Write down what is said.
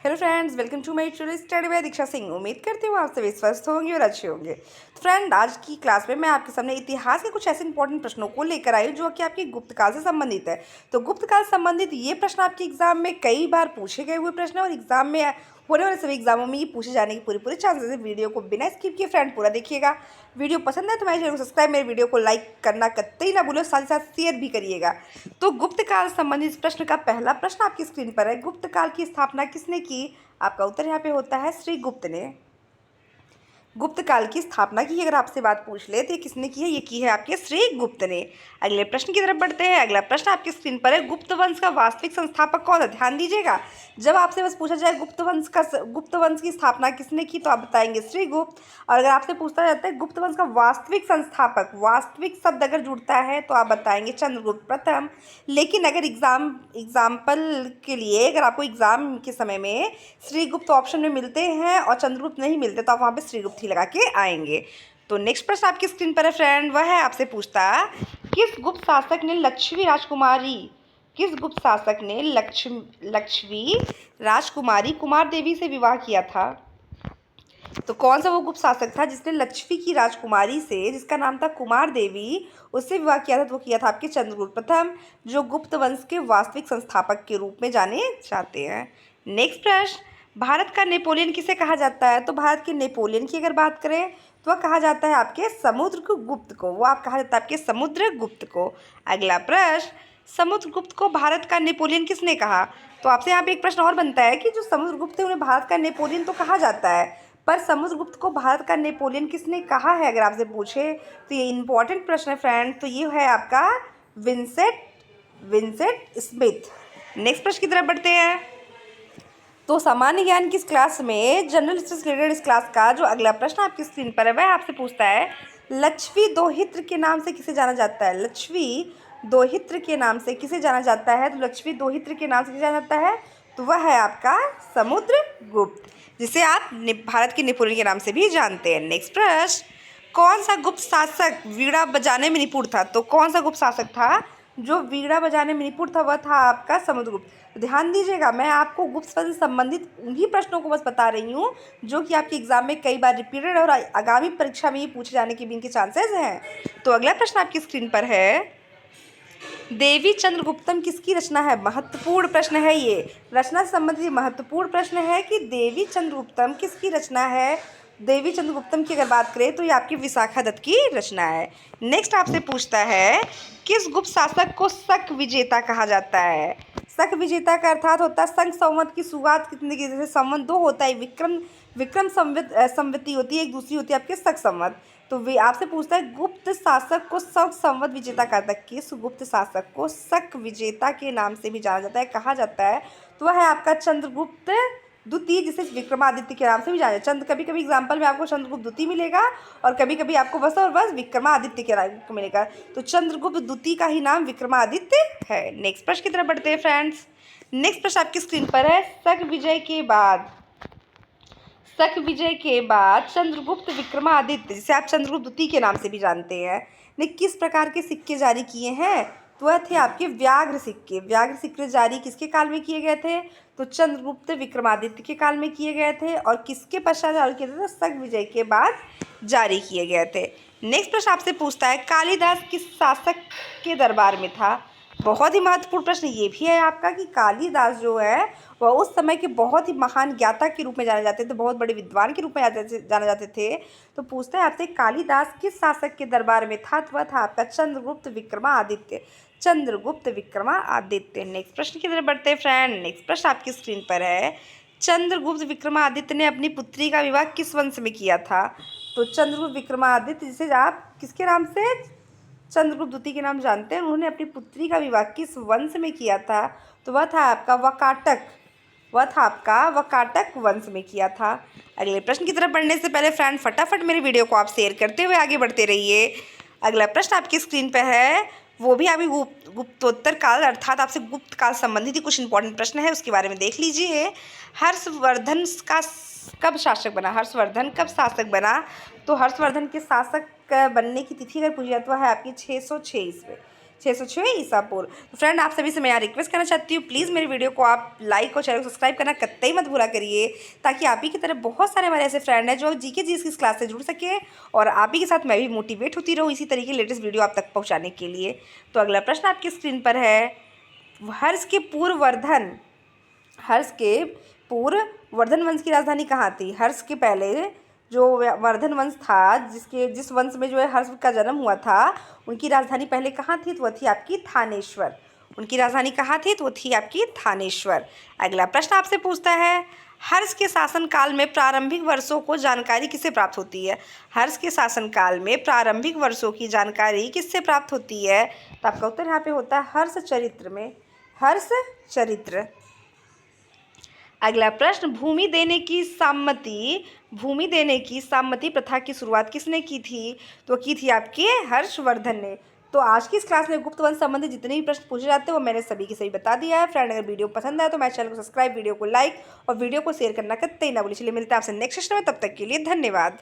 Hello friends, welcome to my channel study by Diksha Singh. उम्मीद करती हूँ आप सभी स्वस्थ होंगे और अच्छे होंगे। तो फ्रेंड, आज की क्लास में मैं आपके सामने इतिहास के कुछ ऐसे इंपॉर्टेंट प्रश्नों को लेकर आई हूँ जो कि आपके गुप्तकाल से संबंधित है। तो गुप्तकाल संबंधित ये प्रश्न आपके एग्जाम में कई बार पूछे गए हुए प्रश्न और एग्जाम में होने वाले सभी एग्जामों में ये पूछे जाने की पूरी चांसेस है। वीडियो को बिना स्किप किए फ्रेंड पूरा देखिएगा। वीडियो पसंद है तो मेरे चैनल को सब्सक्राइब, मेरे वीडियो को लाइक करना कतई ना भूलो, साथ ही साथ शेयर भी करिएगा। तो गुप्तकाल संबंधित प्रश्न का पहला प्रश्न आपकी स्क्रीन पर है। गुप्तकाल की स्थापना किसने की? आपका उत्तर यहाँ पे होता है श्री गुप्त ने। गुप्त काल की स्थापना की अगर आपसे बात पूछ ले तो ये किसने की है? ये की है आपके श्री गुप्त ने। अगले प्रश्न की तरफ बढ़ते हैं। अगला प्रश्न आपकी स्क्रीन पर है। गुप्त वंश का वास्तविक संस्थापक कौन है? ध्यान दीजिएगा, जब आपसे बस पूछा जाए गुप्त वंश की स्थापना किसने की तो आप बताएंगे श्री गुप्त। और अगर आपसे पूछा जाता है गुप्त वंश का वास्तविक संस्थापक, वास्तविक शब्द अगर जुड़ता है तो आप बताएंगे चंद्रगुप्त प्रथम। लेकिन अगर एग्जाम्पल के लिए अगर आपको एग्जाम के समय में श्रीगुप्त ऑप्शन में मिलते हैं और चंद्रगुप्त नहीं मिलते तो आप वहाँ पे श्रीगुप्त ही लगा के आएंगे। तो नेक्स्ट प्रश्न आपकी स्क्रीन पर है फ्रेंड, वह है आपसे पूछता किस गुप्त शासक ने लक्ष्मी राजकुमारी कुमार देवी से विवाह किया था? तो कौन सा वो गुप्त शासक था जिसने लक्ष्मी की राजकुमारी से, जिसका नाम था कुमार देवी, उससे विवाह किया था? तो वो किया था आपके चंद्रगुप्त प्रथम, जो गुप्त वंश के वास्तविक संस्थापक के रूप में जाने जाते हैं। नेक्स्ट प्रश्न, भारत का नेपोलियन किसे कहा जाता है? तो भारत के नेपोलियन की अगर बात करें तो वह कहा जाता है आपके समुद्रगुप्त को। वो आप कहा जाता है आपके समुद्रगुप्त को। अगला प्रश्न, समुद्रगुप्त को भारत का नेपोलियन किसने कहा? तो आपसे यहाँ पे एक प्रश्न और बनता है कि जो समुद्रगुप्त है उन्हें भारत का नेपोलियन तो कहा जाता है, पर समुद्रगुप्त को भारत का नेपोलियन किसने कहा है अगर आपसे पूछे तो ये इंपॉर्टेंट प्रश्न है फ्रेंड। तो ये है आपका विंसेंट स्मिथ। नेक्स्ट प्रश्न की तरफ बढ़ते हैं। तो सामान्य ज्ञान की इस क्लास में, जनरल स्टडीज रिलेटेड इस क्लास का जो अगला प्रश्न आपकी स्क्रीन पर है वह आपसे पूछता है लक्ष्मी दोहित्र के नाम से किसे जाना जाता है? लक्ष्मी दोहित्र के नाम से किसे जाना जाता है? तो लक्ष्मी दोहित्र के नाम से किसे जाना जाता है? तो वह है आपका समुद्रगुप्त, जिसे आप भारत के नेपोलियन के नाम से भी जानते हैं। नेक्स्ट प्रश्न, कौन सा गुप्त शासक वीणा बजाने में निपुण था? तो कौन सा गुप्त शासक था जो वीणा बजाने में निपुण था? वह था आपका समुद्रगुप्त। तो ध्यान दीजिएगा, मैं आपको गुप्त से संबंधित उन्हीं प्रश्नों को बस बता रही हूँ जो कि आपके एग्जाम में कई बार रिपीटेड और आगामी परीक्षा में ये पूछे जाने के भी इनके चांसेस हैं। तो अगला प्रश्न आपकी स्क्रीन पर है, देवी चंद्रगुप्तम किसकी रचना है? महत्वपूर्ण प्रश्न है ये, रचना से संबंधित महत्वपूर्ण प्रश्न है कि देवी चंद्रगुप्तम किसकी रचना है। देवी चंद्रगुप्तम की अगर बात करें तो ये आपकी विशाखा दत्त की रचना है। नेक्स्ट आपसे पूछता है किस गुप्त शासक को शक विजेता कहा जाता है? शक विजेता का अर्थात होता है शंख संवत की शुरुआत कितने की, जैसे संवत दो होता है, विक्रम संवती होती है, एक दूसरी होती है आपके शक संवत। तो वे आपसे पूछता है गुप्त शासक को शक संवत विजेता कहता है। किस गुप्त शासक को शक विजेता के नाम से भी जाना जाता है, कहा जाता है? तो वह है आपका चंद्रगुप्त द्वितीय, जिसे विक्रमादित्य के नाम से भी जाना जाता है। कभी कभी एग्जाम्पल में आपको चंद्रगुप्त द्वितीय मिलेगा और कभी कभी आपको बस और बस विक्रमादित्य के नाम मिलेगा। तो चंद्रगुप्त द्वितीय का ही नाम विक्रमादित्य है। नेक्स्ट प्रश्न की तरफ बढ़ते हैं फ्रेंड्स। नेक्स्ट प्रश्न आपकी स्क्रीन पर है, शक विजय के बाद चंद्रगुप्त विक्रमादित्य, जिसे आप चंद्रगुप्त द्वितीय के नाम से भी जानते हैं, ने किस प्रकार के सिक्के जारी किए हैं? तो वह थे आपके व्याघ्र सिक्के जारी किसके काल में किए गए थे? तो चंद्रगुप्त विक्रमादित्य के काल में किए गए थे। और किसके पश्चात जारी किए थे? तो शक विजय के बाद जारी किए गए थे। नेक्स्ट प्रश्न आपसे पूछता है कालिदास किस शासक के दरबार में था? बहुत ही महत्वपूर्ण प्रश्न ये भी है आपका कि कालिदास जो है वह उस समय के बहुत ही महान ज्ञाता के रूप में जाने जाते थे, बहुत बड़े विद्वान के रूप में जाने जाते थे। तो पूछता है आपसे कालिदास किस शासक के दरबार में था? तो वह था आपका चंद्रगुप्त विक्रमादित्य। नेक्स्ट प्रश्न की तरफ बढ़ते हैं फ्रेंड। नेक्स्ट प्रश्न आपकी स्क्रीन पर है, चंद्रगुप्त विक्रमादित्य ने अपनी पुत्री का विवाह किस वंश में किया था? तो चंद्रगुप्त विक्रमादित्य, जिसे आप किसके नाम से चंद्रगुप्त द्वितीय के नाम जानते हैं, उन्होंने अपनी पुत्री का विवाह किस वंश में किया था? तो वह था आपका वकाटक वंश में किया था। अगले प्रश्न की तरफ बढ़ने से पहले फ्रेंड फटाफट मेरे वीडियो को आप शेयर करते हुए आगे बढ़ते रहिए। अगला प्रश्न आपकी स्क्रीन पर है, वो भी अभी गुप्तोत्तर काल अर्थात आपसे गुप्त काल संबंधित ही कुछ इंपॉर्टेंट प्रश्न है, उसके बारे में देख लीजिए। हर्षवर्धन कब शासक बना? तो हर्षवर्धन के शासक बनने की तिथि अगर पूछी जाए तो है आपकी 606 ईस्वी। 606 ईसा पूर्व। तो फ्रेंड आप सभी से मैं यहाँ रिक्वेस्ट करना चाहती हूँ, प्लीज़ मेरी वीडियो को आप लाइक और चैनल को सब्सक्राइब करना कतई मत भूला करिए, ताकि आप ही की तरह बहुत सारे हमारे ऐसे फ्रेंड हैं जो जीके जी इस क्लास से जुड़ सके और आप ही के साथ मैं भी मोटिवेट होती रहूँ इसी तरीके लेटेस्ट वीडियो आप तक पहुँचाने के लिए। तो अगला प्रश्न आपकी स्क्रीन पर है, हर्ष के पूर्व वर्धन वंश की राजधानी कहाँ थी? हर्ष के पहले जो वर्धन वंश था, जिस वंश में जो है हर्ष का जन्म हुआ था, उनकी राजधानी पहले कहाँ थी? तो वह थी आपकी थानेश्वर। उनकी राजधानी कहाँ थी? तो वो थी आपकी थानेश्वर। अगला प्रश्न आपसे पूछता है, हर्ष के शासनकाल में प्रारंभिक वर्षों को जानकारी किससे प्राप्त होती है? हर्ष के शासनकाल में प्रारंभिक वर्षों की जानकारी किससे प्राप्त होती है? तो आपका उत्तर यहाँ पे होता है हर्ष चरित्र में, हर्ष चरित्र। अगला प्रश्न, भूमि देने की सामंती प्रथा की शुरुआत किसने की थी? तो की थी आपके हर्षवर्धन ने। तो आज की इस क्लास में गुप्त वंश संबंधी जितने भी प्रश्न पूछे जाते हैं वो मैंने सभी के सभी बता दिया है। फ्रेंड अगर वीडियो पसंद आए तो मेरे चैनल को सब्सक्राइब, वीडियो को लाइक और वीडियो को शेयर करना कतई ना भूलिए। चलिए मिलते हैं आपसे नेक्स्ट सेशन में, तब तक के लिए धन्यवाद।